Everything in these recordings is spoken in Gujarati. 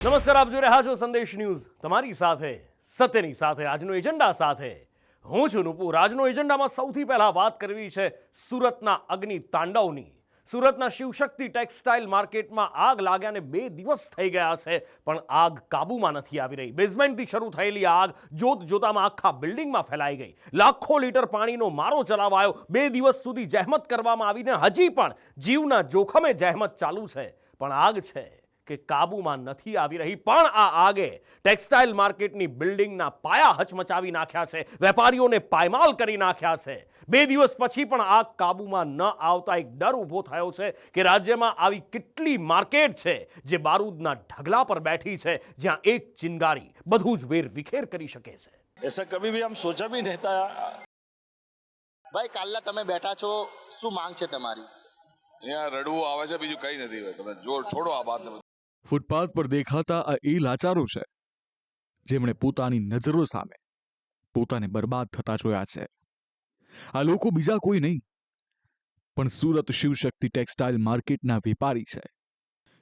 નમસ્કાર, આપ જોઈ રહ્યા છો સંદેશ ન્યૂઝ, તમારી સાથે સત્યની સાથે આજનો એજન્ડા સાથે હું છું નુપુર। આજનો એજન્ડામાં સૌથી પહેલા વાત કરવી છે સુરતના અગ્નિ તાંડવની। સુરતના શિવશક્તિ ટેક્સટાઇલ માર્કેટમાં આગ લાગ્યાને 2 દિવસ થઈ ગયા છે, પણ આગ કાબૂમાં નથી આવી રહી। બેઝમેન્ટથી શરૂ થયેલી આગ જોત જોતામાં આખા બિલ્ડિંગમાં ફેલાઈ ગઈ। લાખો લીટર પાણીનો મારો ચલાવાયો। 2 દિવસ સુધી જહેમત કરવામાં આવીને હજી પણ જીવના જોખમે જહેમત ચાલુ છે, પણ આગ છે કે કાબૂમાં નથી આવી રહી। પણ આ આગે ટેક્સટાઇલ માર્કેટની બિલ્ડિંગના પાયા હચમચાવી નાખ્યા છે, વેપારીઓને પાયમાલ કરી નાખ્યા છે। 2 દિવસ પછી પણ આગ કાબૂમાં ન આવતા એક ડર ઊભો થયો છે કે રાજ્યમાં આવી કેટલી માર્કેટ છે જે બારૂદના ઢગલા પર બેઠી છે, જ્યાં એક ચિનગારી બધું જ વેર વિખેર કરી શકે છે। ऐसा कभी भी हम सोचा भी नहीं था। ભાઈ કાલના તમે બેઠા છો, શું માંગ છે તમારી? અહીંયા રડવું આવે છે, બીજું કઈ નથી। હવે તમે જો છોડો આ વાત। ફૂટપાથ પર દેખાતા આ એ લાચારો છે જેમણે પોતાની નજરો સામે પોતાને બરબાદ થતા જોયા છે। આ લોકો બીજા કોઈ નહીં પણ સુરત શિવશક્તિ ટેક્સટાઇલ માર્કેટના વેપારી છે।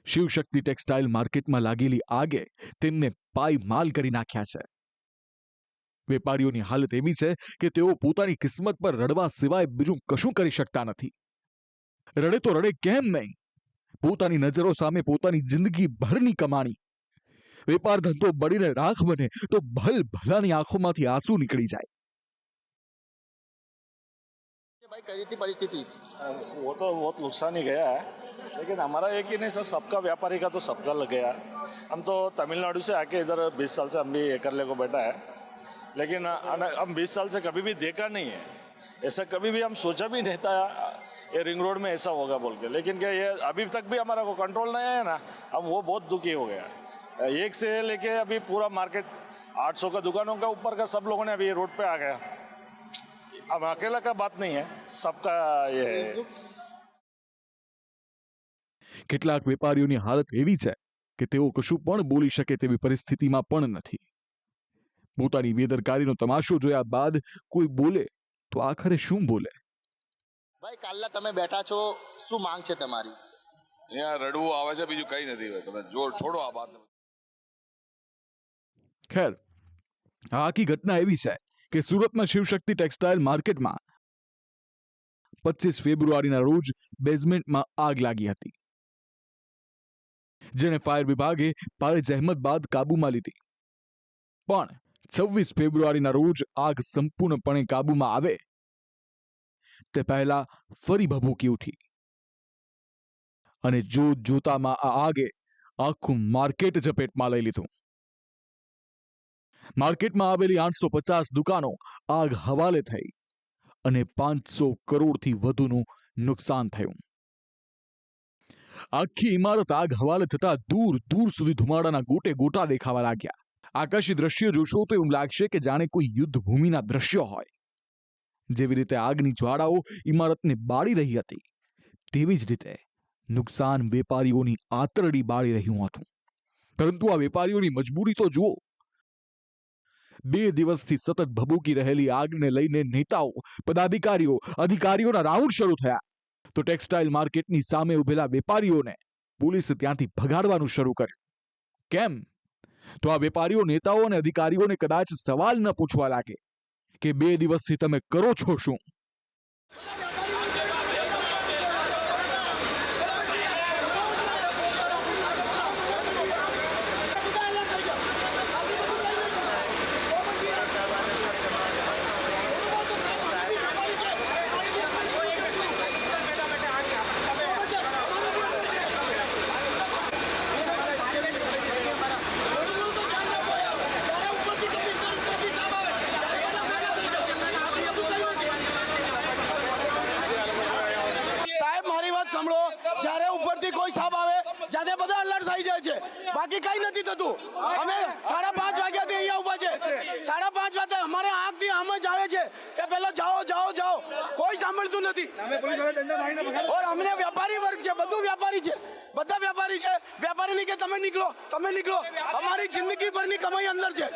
શિવશક્તિ ટેક્સટાઇલ માર્કેટમાં લાગેલી આગે તેમને પાયમાલ કરી નાખ્યા છે। વેપારીઓની હાલત એવી છે કે તેઓ પોતાની કિસ્મત પર રડવા સિવાય બીજું કશું કરી શકતા નથી। રડે તો રડે કેમ નહીં? પોતાની નજરો સામે પોતાની જિંદગી ભરની કમાણી, વેપાર ધંધો બળીને રાખ બને તો ભલ ભલાની આંખોમાંથી આંસુ નીકળી જાય। भाई कई थी परिस्थिति? वो तो बहुत नुकसान ही गया है, लेकिन हमारा एक ही नहीं सर, सबका व्यापारी का तो सबका लग गया। हम तो तमिलनाडु से आके इधर 20 साल से हम भी ये करने को बैठा है, लेकिन हम 20 साल से कभी भी देखा नहीं है। ऐसा कभी भी हम सोचा भी नहीं था ये रिंग रोड में ऐसा होगा बोल के। लेकिन क्या ये अभी तक भी हमारा को कंट्रोल नहीं है ना, हम वो बहुत दुखी हो गया। एक से लेके अभी पूरा मार्केट 800 का दुकानों का ऊपर का सब लोगों ने अभी रोड पे आ गया। अब अकेला का बात नहीं है, सबका ये है। કેટલાક વેપારીઓની હાલત એવી છે કે તેઓ કશું પણ બોલી શકે તેવી પરિસ્થિતિમાં પણ નથી। પોતાની બેદરકારીનો તમાશો જોયા બાદ કોઈ બોલે તો આખરે શું બોલે? ભાઈ કાલના તમે બેઠા છો, શું માંગ છે તમારી? અહીંયા રડવું આવે છે, બીજું કઈ નથી। હવે તમે જો છોડો આ વાત। ખેર, આ આખી ઘટના એવી છે કે સુરતમાં શિવશક્તિ ટેક્સટાઇલ માર્કેટમાં 25 ફેબ્રુઆરીના રોજ બેઝમેન્ટમાં આગ લાગી હતી, જેને ફાયર વિભાગે ભારે જહેમત બાદ કાબૂમાં લીધી। પણ 26 ફેબ્રુઆરીના રોજ આગ સંપૂર્ણપણે કાબૂમાં આવે તે પહેલા ફરી ભભૂકી ઉઠી અને જોત જોતામાં આ આગે આખું માર્કેટ ઝપેટમાં લઈ લીધું। માર્કેટમાં આવેલી 850 દુકાનો આગ હવાલે થઈ અને 500 કરોડથી વધુનું નુકસાન થયું। આખી ઇમારત આગ હવાલે થતા દૂર દૂર સુધી ધુમાડાના ગોટે ગોટા દેખાવા લાગ્યા। આકાશી દ્રશ્ય જોશો તો એવું લાગશે કે જાણે કોઈ યુદ્ધ ભૂમિના દ્રશ્યો હોય। જેવી રીતે આગની જ્વાળાઓ ઇમારતને બાળી રહી હતી, તેવી જ રીતે નુકસાન વેપારીઓની આંતરડી બાળી રહ્યું હતું। પરંતુ આ વેપારીઓની મજબૂરી તો જુઓ। 2 દિવસથી સતત ભભૂકી રહેલી આગને લઈને નેતાઓ, પદાધિકારીઓ, અધિકારીઓના રાઉન્ડ શરૂ થયા તો ટેક્સટાઇલ માર્કેટની સામે ઉભેલા વેપારીઓને પોલીસે ત્યાંથી ભગાડવાનું શરૂ કર્યું। કેમ? તો આ વેપારીઓ, નેતાઓ અને અધિકારીઓને કદાચ સવાલ ન પૂછવા લાગે કે 2 દિવસથી તમે કરો છો શું? જ્યારે ઉપરથી કોઈ સાપ આવે જ્યારે બધા અલર્ટ થઈ જાય છે, બાકી કઈ નથી થતું। અમે 5:30 વાગ્યાથી અહીંયા ઉભા છે, 5:30 વાગે અમારે આંખથી આમ જ આવે છે કે પેલા જાઓ જાઓ જાઓ, કોઈ સાંભળતું નથી। ઓર અમને વ્યાપારી વર્ગ છે, બધું વ્યાપારી છે, બધા વ્યાપારી છે। વ્યાપારી નહીં કે તમે નીકળો, તમે નીકળો, અમારી જિંદગી ભરની કમાઈ અંદર છે।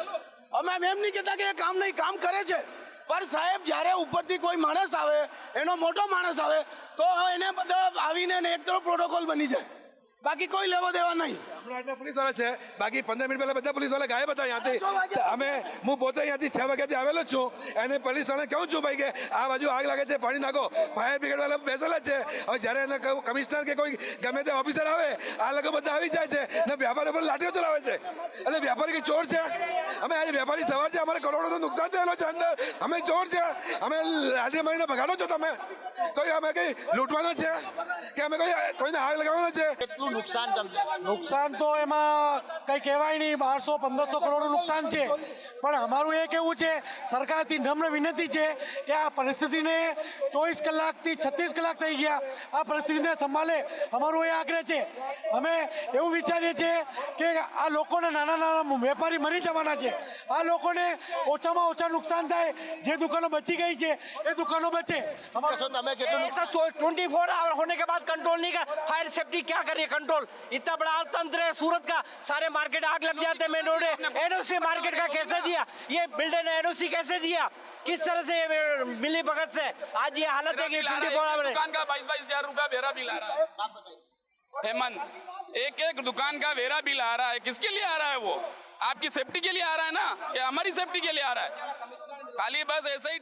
અમે એમ નહીં કહેતા કે એ કામ નહીં, કામ કરે છે, पर साहेब જ્યારે ઉપરથી કોઈ માણસ આવે, એનો મોટો માણસ આવે તો એને બધા આવીને એક તરફ પ્રોટોકોલ બની જાય, બાકી કોઈ લેવો દેવા નહીં. હમણાં આટલા પોલીસ વાળા છે, બાકી 15 મિનિટ પહેલા બધા પોલીસ વાળા ગાયબ હતા અહીંયાથી. અમે હું પોતે અહીંયાથી 6 વાગ્યાથી આવેલો જ છું. એને પોલીસ વાળાને કહું છું ભાઈ કે આ બાજુ આગ લાગે છે, પાણી નાખો. ફાયર બ્રિગેડ વાળા બેસેલા જ છે. હવે જ્યારે એને કહું કમિશનર કે કોઈ ગમે તે ઓફિસર આવે, આ લોકો બધા આવી જાય છે ને વ્યાપારી પર લાઠીઓ ચલાવે છે. એટલે વ્યાપારી કે ચોર છે? અમે આજે વ્યાપારી સવાર છે, અમારે કરોડોનું નુકસાન થયેલો છે અંદર. અમે ચોર છે? અમે લાઠી મારીને ભગાડો છો તમે? કોઈ અમે કઈ લૂંટવાના છે કે અમે કોઈને આગ લગાવવાના છે? કેટલું નુકસાન તમને? નુકસાન તો એમાં કંઈ કહેવાય નહીં, 1200-1500 કરોડનું નુકસાન છે. પણ અમારું એ કહેવું છે, સરકારથી નમ્ર વિનંતી છે કે આ પરિસ્થિતિને 24 કલાકથી 36 કલાક થઈ ગયા, આ પરિસ્થિતિને સંભાળે. અમારું એ આગ્રહ છે. અમે એવું વિચારીએ છીએ કે આ લોકોને નાના નાના વેપારી મરી જવાના છે. આ લોકોને ઓછામાં ઓછા નુકસાન થાય. જે દુકાનો બચી ગઈ છે એ દુકાનો બચે. કશો તમે કેટલું ऐसा 24 आवर होने के बाद कंट्रोल नहीं कर, फायर सेफ्टी क्या करिए कंट्रोल? इतना बड़ा तंत्र है सूरत का, सारे मार्केट आग लग जाते मेन रोड है. एनओसी मार्केट का कैसे दिया? ये बिल्डर ने एनओसी कैसे दिया? किस तरह से मिली भगत से आज ये हालत है कि 24 आवर दुकान का 22,000 रुपया वेरा बिल आ रहा है हेमंत. एक दुकान का वेरा बिल आ रहा है. किसके लिए आ रहा है? वो आपकी सेफ्टी के लिए आ रहा है ना, या हमारी सेफ्टी के लिए आ रहा है? खाली बस ऐसे ही.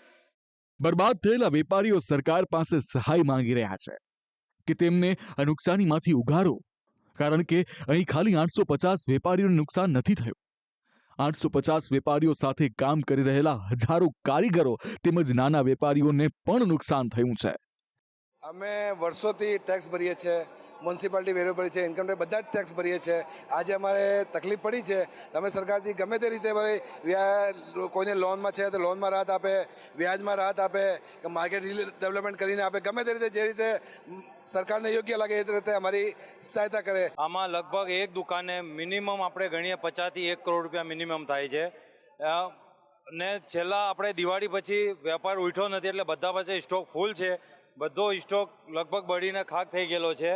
બરબાદ થયેલા વેપારીઓ સરકાર પાસે સહાય માંગી રહ્યા છે કે તેમને આ નુકસાનીમાંથી ઉગારો, કારણ કે અહીં ખાલી 850 વેપારીઓને નુકસાન નથી થયું. 850 વેપારીઓ સાથે કામ કરી રહેલા હજારો કારીગરો તેમજ નાના વેપારીઓને પણ નુકસાન થયું છે. અમે વર્ષોથી ટેક્સ ભરીએ છીએ, મ્યુનિસિપાલિટી વેરો ભરી છે, ઇન્કમ ટેક્સ બધા જ ટેક્સ ભરીએ છીએ. આજે અમારે તકલીફ પડી છે. તમે સરકારથી ગમે તે રીતે કોઈને લોનમાં છે તો લોનમાં રાહત આપે, વ્યાજમાં રાહત આપે, કે માર્કેટ ડેવલપમેન્ટ કરીને આપે. ગમે તે રીતે જે રીતે સરકારને યોગ્ય લાગે એ રીતે અમારી સહાયતા કરે. આમાં લગભગ એક દુકાને મિનિમમ આપણે ગણીએ 50 થી 1 કરોડ રૂપિયા મિનિમમ થાય છે. ને છેલ્લા આપણે દિવાળી પછી વેપાર ઉઠ્યો નથી, એટલે બધા પાસે સ્ટોક ફૂલ છે. બધો સ્ટોક લગભગ બળીને ખાક થઈ ગયેલો છે.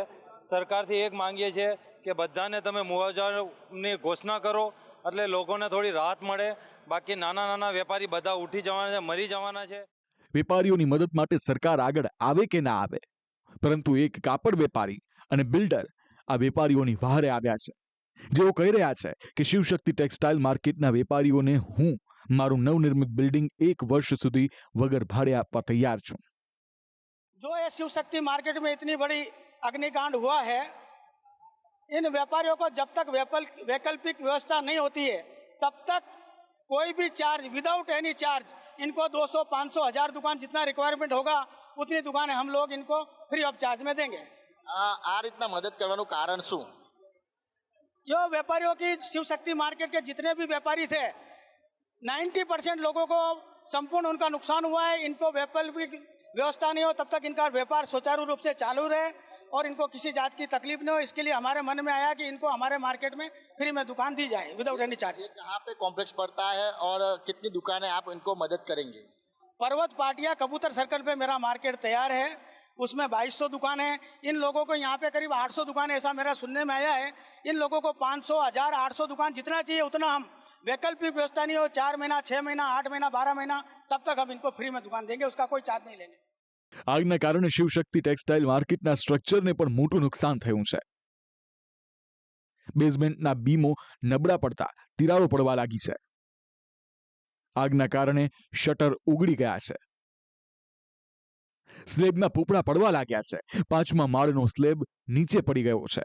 સરકારથી એક માંગીએ છીએ કે બધાને તમે મુઆવજાની ઘોષણા કરો, એટલે લોકોને થોડી રાહત મળે. બાકી નાના નાના વેપારી બધા ઉઠી જવાના છે, મરી જવાના છે. વેપારીઓની મદદ માટે સરકાર આગળ આવે કે ના આવે, પરંતુ એક કાપડ વેપારી અને બિલ્ડર આ વેપારીઓની વહારે આવ્યા છે, જેઓ કહી રહ્યા છે કે શિવશક્તિ ટેક્સટાઇલ માર્કેટના વેપારીઓને હું મારું નવનિર્મિત બિલ્ડિંગ 1 વર્ષ સુધી વગર ભાડે આપવા તૈયાર છું. जो ये शिव शक्ति मार्केट में इतनी बड़ी अग्निकांड हुआ है, इन व्यापारियों को जब तक वैकल्पिक व्यवस्था नहीं होती है तब तक कोई भी चार्ज विदाउट एनी चार्ज इनको 200, 500, 1000 दुकान जितना रिक्वायरमेंट होगा उतनी दुकानें हम लोग इनको फ्री ऑफ चार्ज में देंगे. આ રીતના મદદ કરવાનું કારણ શું? जो व्यापारियों की शिव शक्ति मार्केट के जितने भी व्यापारी थे, 90% लोगों को संपूर्ण उनका नुकसान हुआ है. इनको वैकल्पिक व्यवस्था नहीं हो तब तक इनका व्यापार सुचारू रूप से चालू रहे और इनको किसी जात की तकलीफ नहीं हो. इसके लिए हमारे मन में आया कि इनको हमारे मार्केट में फ्री में दुकान दी जाए विदाउट एनी चार्ज. कहाँ पे कॉम्प्लेक्स पड़ता है और कितनी दुकानें आप इनको मदद करेंगे? पर्वत पाटिया कबूतर सर्कल पे मेरा मार्केट तैयार है. उसमें 2200 दुकान है. इन लोगों को यहाँ पे करीब 800 दुकान ऐसा मेरा सुनने में आया है. इन लोगों को 500, 1000, 800 दुकान जितना चाहिए उतना हम वैकल्पिक व्यवस्था नहीं हो 4 महीना, 6 महीना, 8 महीना, 12 महीना तब तक हम इनको फ्री में दुकान देंगे. उसका कोई चार्ज नहीं लेंगे. આગના કારણે શિવશક્તિ ટેક્સટાઇલ માર્કેટના સ્ટ્રક્ચરને પણ મોટું નુકસાન થયું છે. બેઝમેન્ટના બીમો નબળા પડતા તિરાડો પડવા લાગી છે. આગના કારણે શટર ઉગડી ગયા છે. સ્લેબના પોપડા પડવા લાગ્યા છે. 5મા માળનો સ્લેબ નીચે પડી ગયો છે,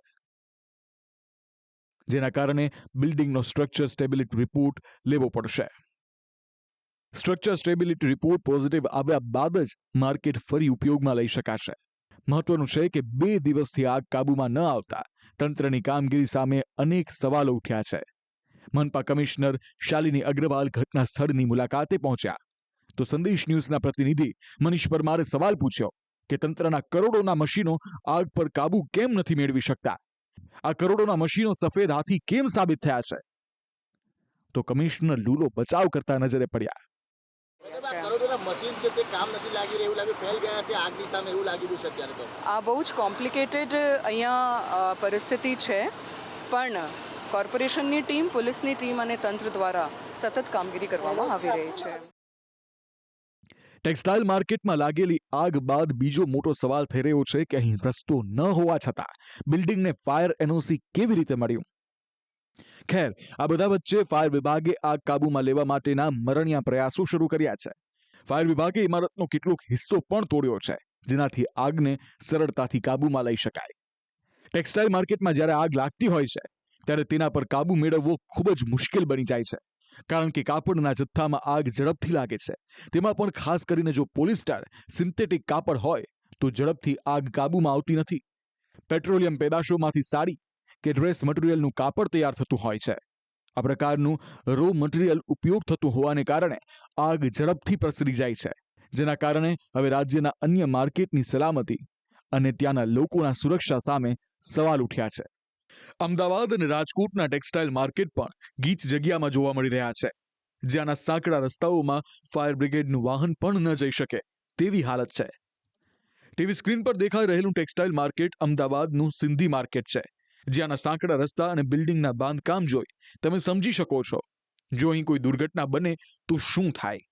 જેના કારણે બિલ્ડિંગનો સ્ટ્રક્ચર સ્ટેબિલિટી રિપોર્ટ લેવો પડશે. સ્ટ્રક્ચર સ્ટેબિલિટી રિપોર્ટ પોઝિટિવ આવ્યા બાદ જ માર્કેટ ફરી ઉપયોગમાં લઈ શકાશે. મહત્વનું છે કે 2 દિવસથી આગ કાબૂમાં ન આવતા તંત્રની કામગીરી સામે અનેક સવાલો ઉઠ્યા છે. મનપા કમિશનર શાલિની અગ્રવાલ ઘટના સ્થળની મુલાકાતે પહોંચ્યા તો સંદેશ ન્યૂઝના પ્રતિનિધિ મનીષ પરમારે સવાલ પૂછ્યો કે તંત્રના કરોડોના મશીનો આગ પર કાબુ કેમ નથી મેળવી શકતા? આ કરોડોના મશીનો સફેદ હાથી કેમ સાબિત થયા છે? તો કમિશનર લૂલો બચાવ કરતા નજરે પડ્યા. કરોડોના મશીન છે તે કામ નથી લાગી રહ્યું, લાગે ફેલ ગયા છે આગની સામે એવું લાગી રહ્યું છે અત્યારે. તો આ બહુ જ કોમ્પ્લિકેટેડ અહીંયા પરિસ્થિતિ છે, પણ કોર્પોરેશનની ટીમ, પોલીસની ટીમ અને તંત્ર દ્વારા સતત કામગીરી કરવામાં આવી રહી છે. ટેક્સટાઇલ માર્કેટમાં લાગેલી આગ બાદ બીજો મોટો સવાલ થઈ રહ્યો છે કે અહીં રસ્તો ન હોવા છતાં બિલ્ડિંગને ફાયર એનઓસી કેવી રીતે મળ્યું? ખેર, આ બધા વચ્ચે ફાયર વિભાગે આગ કાબૂમાં લેવા માટેના મરણિયા પ્રયાસો શરૂ કર્યા છે. ફાયર વિભાગે ઇમારતનો કેટલોક હિસ્સો પણ તોડ્યો છે, જેનાથી આગને સરળતાથી કાબૂમાં લઈ શકાય. ટેક્સટાઇલ માર્કેટમાં જ્યારે આગ લાગતી હોય છે ત્યારે તેના પર કાબુ મેળવવો ખૂબ જ મુશ્કેલ બની જાય છે, કારણ કે કાપડના જથ્થામાં આગ ઝડપથી લાગે છે. તેમાં પણ ખાસ કરીને જો પોલિસ્ટર સિન્થેટિક કાપડ હોય તો ઝડપથી આગ કાબૂમાં આવતી નથી. પેટ્રોલિયમ પેદાશોમાંથી સાડી કે ડ્રેસ મટીરિયલનું કાપડ તૈયાર થતું હોય છે. આ પ્રકારનું રો મટીરિયલ ઉપયોગ થતું હોવાને કારણે આગ ઝડપથી પ્રસરી જાય છે, જેના કારણે હવે રાજ્યના અન્ય માર્કેટની સલામતી અને ત્યાંના લોકોના સુરક્ષા સામે સવાલ ઉઠ્યા છે. અમદાવાદ અને રાજકોટના ટેક્સટાઇલ માર્કેટ પણ ગીચ જગ્યામાં જોવા મળી રહ્યા છે, જ્યાંના સાંકડા રસ્તાઓમાં ફાયર બ્રિગેડનું વાહન પણ ન જઈ શકે તેવી હાલત છે. ટીવી સ્ક્રીન પર દેખાઈ રહેલું ટેક્સટાઇલ માર્કેટ અમદાવાદનું સિંધી માર્કેટ છે, જ્યાંના સાંકડા રસ્તા અને બિલ્ડિંગના બાંધકામ જોઈ તમે સમજી શકો છો જો અહીં કોઈ દુર્ઘટના બને તો શું થાય.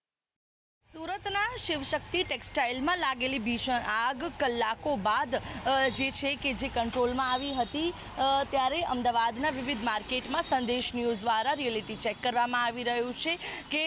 સુરતના શિવશક્તિ ટેક્સટાઇલમાં લાગેલી ભીષણ આગ કલાકો બાદ જે છે કે જે કંટ્રોલમાં આવી હતી, ત્યારે અમદાવાદના વિવિધ માર્કેટમાં સંદેશ ન્યૂઝ દ્વારા રિયાલિટી ચેક કરવામાં આવી રહ્યું છે કે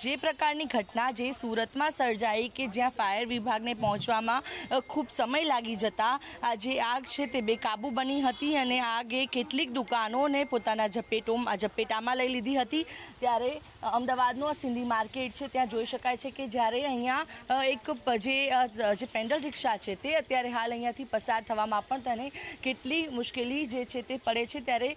જે પ્રકારની ઘટના જે સુરતમાં સર્જાઈ કે જ્યાં ફાયર વિભાગને પહોંચવામાં ખૂબ સમય લાગી જતા આ જે આગ છે તે બેકાબૂ બની હતી અને આગે કેટલીક દુકાનોને પોતાના ઝપેટામાં લઈ લીધી હતી. ત્યારે અમદાવાદનું આ સિંધી માર્કેટ છે ત્યાં જોઈ શકાય છે કે જ્યારે અહીંયા એક જે પેન્ડલ રિક્ષા છે તે અત્યારે હાલ અહીંયાથી પસાર થવામાં પણ તેને કેટલી મુશ્કેલી જે છે તે પડે છે. ત્યારે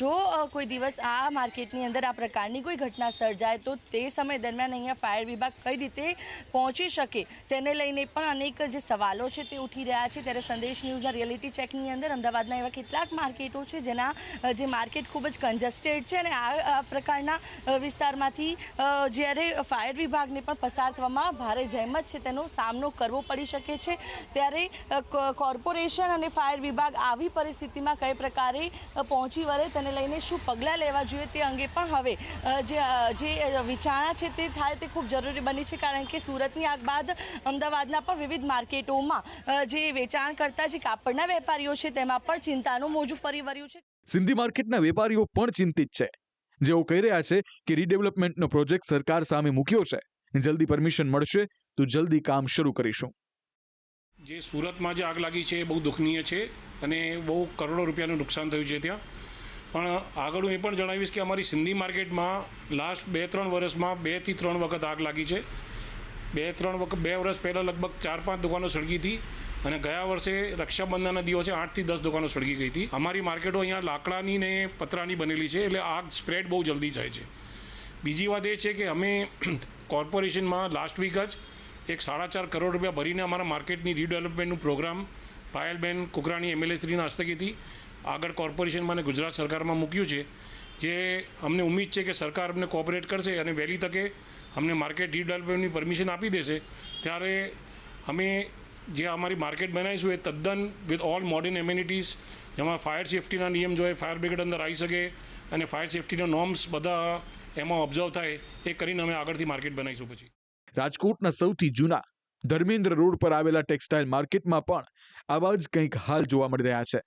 જો કોઈ દિવસ આ માર્કેટની અંદર આ પ્રકારની કોઈ ઘટના સર્જાય તો તે સમય દરમિયાન અહીંયા ફાયર વિભાગ કઈ રીતે પહોંચી શકે તેને લઈને પણ અનેક જે સવાલો છે તે ઉઠી રહ્યા છે. ત્યારે સંદેશ ન્યૂઝના રિયાલિટી ચેકની અંદર અમદાવાદના એવા કેટલાક માર્કેટો છે જેના જે માર્કેટ ખૂબ જ કન્જસ્ટેડ છે અને આ પ્રકારના વિસ્તારમાંથી જ્યારે ફાયર વિભાગને પણ પસાર થવામાં ભારે જહેમત છે તેનો સામનો કરવો પડી શકે છે. ત્યારે કોર્પોરેશન અને ફાયર વિભાગ આવી પરિસ્થિતિમાં કઈ પ્રકારે પહોંચી વળે તેને લઈને શું પગલાં લેવા જોઈએ તે અંગે પણ હવે જે વિચારણા છે તે થાય તે ખૂબ જરૂરી બની છે, કારણ કે સુરતની આગ બાદ અમદાવાદના પણ વિવિધ માર્કેટોમાં જે વેચાણ કરતા જે કાપડના વેપારીઓ છે તેમાં પણ ચિંતાનું મોજું ફરી વળ્યું છે. સિંધી માર્કેટના વેપારીઓ પણ ચિંતિત છે, જેઓ કહી રહ્યા છે કે રીડેવલપમેન્ટનો પ્રોજેક્ટ સરકાર સામે મૂક્યો છે, જલ્દી પરમિશન મળશે તો જલ્દી કામ શરૂ કરીશું. જે સુરતમાં જે આગ લાગી છે એ બહુ દુઃખનીય છે અને બહુ કરોડો રૂપિયાનું નુકસાન થયું છે ત્યાં. પણ આગળ હું એ પણ જણાવીશ કે અમારી સિંધી માર્કેટમાં લાસ્ટ 2-3 વર્ષમાં 2 થી 3 વખત આગ લાગી છે. 2 વર્ષ પહેલાં લગભગ 4-5 દુકાનો સળગી હતી અને ગયા વર્ષે રક્ષાબંધનના દિવસે 8 થી 10 દુકાનો સળગી ગઈ હતી. અમારી માર્કેટો અહીંયા લાકડાની ને પતરાની બનેલી છે, એટલે આગ સ્પ્રેડ બહુ જલ્દી થાય છે. બીજી વાત એ છે કે અમે કોર્પોરેશનમાં લાસ્ટ વીક જ 4.5 કરોડ રૂપિયા ભરીને અમારા માર્કેટની રીડેવલપમેન્ટનું પ્રોગ્રામ પાયલબેન કુકરાણી MLA-શ્રીના હસ્તકેથી આગળ કોર્પોરેશનમાં અને ગુજરાત સરકારમાં મૂક્યું છે, જે અમને ઉમ્મીદ છે કે સરકાર અમને કોઓપરેટ કરશે અને વહેલી તકે અમને માર્કેટ રીડેવલપમેન્ટની પરમિશન આપી દેશે. ત્યારે અમે જે અમારી માર્કેટ બનાવીશું એ તદ્દન વિથ ઓલ મોડર્ન એમ્યુનિટીઝ, જેમાં ફાયર સેફ્ટીના નિયમ જોઈએ, ફાયર બ્રિગેડ અંદર આવી શકે અને ફાયર સેફ્ટીના નોર્મ્સ બધા એમાં ઓબ્ઝર્વ થાય એ કરીને અમે આગળથી માર્કેટ બનાવીશું. પછી રાજકોટના સૌથી જૂના ધર્મેન્દ્ર રોડ પર આવેલા ટેક્સટાઇલ માર્કેટમાં પણ આવા જ કંઈક હાલ જોવા મળી રહ્યા છે.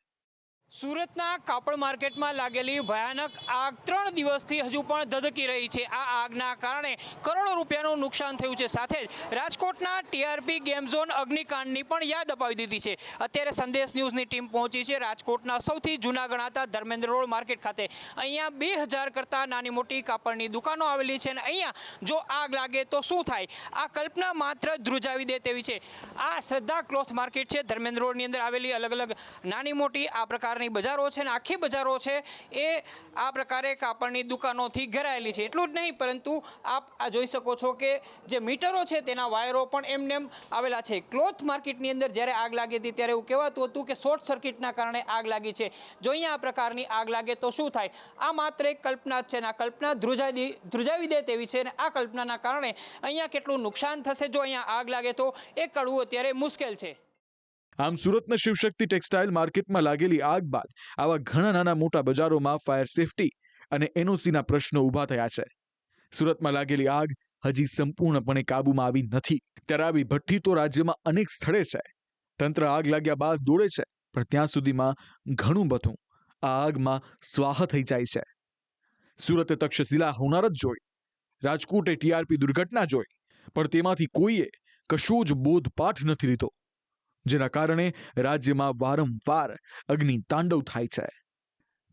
સુરતના કાપડ માર્કેટમાં લાગેલી ભયાનક આગ 3 દિવસથી હજુ પણ ધધકી રહી છે. આ આગના કારણે કરોડો રૂપિયાનું નુકસાન થયું છે. સાથે જ રાજકોટના TRP ગેમ ઝોન અગ્નિકાંડની પણ યાદ અપાવી દીધી છે. અત્યારે સંદેશ ન્યૂઝની ટીમ પહોંચી છે રાજકોટના સૌથી જૂના ગણાતા ધર્મેન્દ્ર રોડ માર્કેટ ખાતે. અહીંયા 2000 કરતાં નાની મોટી કાપડની દુકાનો આવેલી છે અને અહીંયા જો આગ લાગે તો શું થાય, આ કલ્પના માત્ર ધ્રુજાવી દે તેવી છે. આ શ્રદ્ધા ક્લોથ માર્કેટ છે ધર્મેન્દ્ર રોડની અંદર આવેલી. અલગ અલગ નાની મોટી આ પ્રકાર બજારો છે અને આખી બજારો છે એ આ પ્રકારે કાપડની દુકાનોથી ઘેરાયેલી છે. એટલું જ નહીં, પરંતુ આપ આ જોઈ શકો છો કે જે મીટરો છે તેના વાયરો પણ એમનેમ આવેલા છે. ક્લોથ માર્કેટની અંદર જ્યારે આગ લાગી હતી ત્યારે એવું કહેવાતું હતું કે શોર્ટ સર્કિટના કારણે આગ લાગી છે. જો અહીંયા આ પ્રકારની આગ લાગે તો શું થાય, આ માત્ર એક કલ્પના જ છે અને આ કલ્પના ધ્રુજાવી દે તેવી છે અને આ કલ્પનાના કારણે અહીંયા કેટલું નુકસાન થશે જો અહીંયા આગ લાગે તો એ કળવું અત્યારે મુશ્કેલ છે. આમ સુરતના શિવશક્તિ ટેક્સટાઇલ માર્કેટમાં લાગેલી આગ બાદ આવા ઘણા નાના મોટા બજારોમાં ફાયર સેફટી અને એનઓસીના પ્રશ્નો ઊભા થયા છે. સુરતમાં લાગેલી આગ હજી સંપૂર્ણપણે કાબૂમાં આવી નથી, ત્યારે આવી ભઠ્ઠી તો રાજ્યમાં અનેક સ્થળે છે. તંત્ર આગ લાગ્યા બાદ દોડે છે, પણ ત્યાં સુધીમાં ઘણું બધું આ આગમાં સ્વાહ થઈ જાય છે. સુરતે તક્ષશિલા હોનારત જોઈ, રાજકોટે ટીઆરપી દુર્ઘટના જોઈ, પણ તેમાંથી કોઈએ કશો જ બોધપાઠ નથી લીધો, જેના કારણે રાજ્યમાં વારંવાર અગ્નિ તાંડવ થાય છે.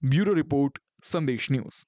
બ્યુરો રિપોર્ટ, સંદેશ ન્યૂઝ.